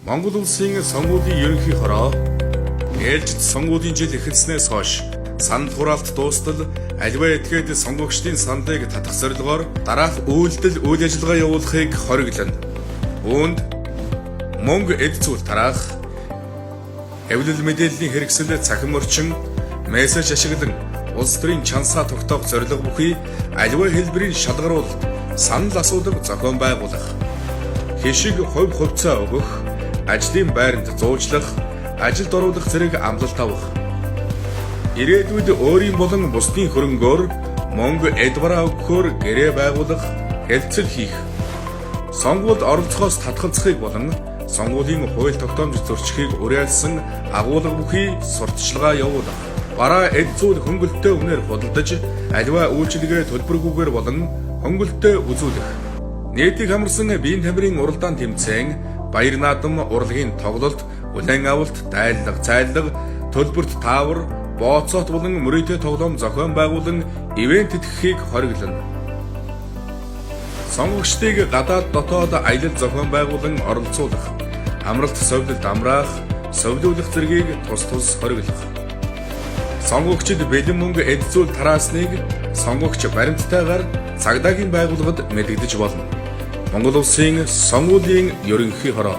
Монгол улсын сонгуулийн ерөнхий хороо ээлжид сонгуулийн жил эхэлснээс хойш санал хураалт дуустал аливаа этгээд сонгогчдын саналыг татах зорилгоор дараах үйл ажиллагаа явуулахыг хориглоно. Үүнд мөнгө эд зүйл тараах, хэвлэл мэдээллийн хэрэгсэл цахим орчин, мессеж ашиглан улс төрийн чансаа тогтоох зорилго бүхий аливаа хэлбэрийн шалгаруулалт, санал асуудал зохион байгуулах, хишиг хувь хувьцаа өгөх, ажлын байранд зуучлах, ажилд оруулах зэрэг амлалт авах. Ирээдүйд өөрийн болон бусдын хөрөнгөөр мөнгө эдвараа өгөхөөр гэрээ байгуулах, хэлцэл хийх. Сонгуульд оролцохоос татгалзахыг болон сонгуулийн хууль тогтоомж зөрчихийг уриалсан агуулга бүхий сурталчилгаа явуулах. Бараа эд зүйл хөнгөлөлтөө үнээр худалдаж, аливаа үйлчилгээ төлбөргүйгээр болон хөнгөлөлтөө үзүүлэх. Нийтийг хамарсан биеийн тамирын уралдаан тэмцээн, баяр наадам, урлагийн тоглолт, хүлээн авалт, дайлаг, цайлаг, төлбөрт таавар, бооцоот болон мөрөөдөө тоглоом зохион байгуулан ивент тэтгэхийг хориглоно. Сонгогчдыг гадаад дотоод аялал зохион байгуулан оролцуулах, амралт совилд амраах, совилуулах зэргийг тус хориглох. Сонгогчид бэлэн мөнгө эд зүйл тараасныг сонгогч баримттайгаар цагдаагийн байгууллагад мэдэгдэж болно. Монгол улсын сонгуулийн ерөнхий хороо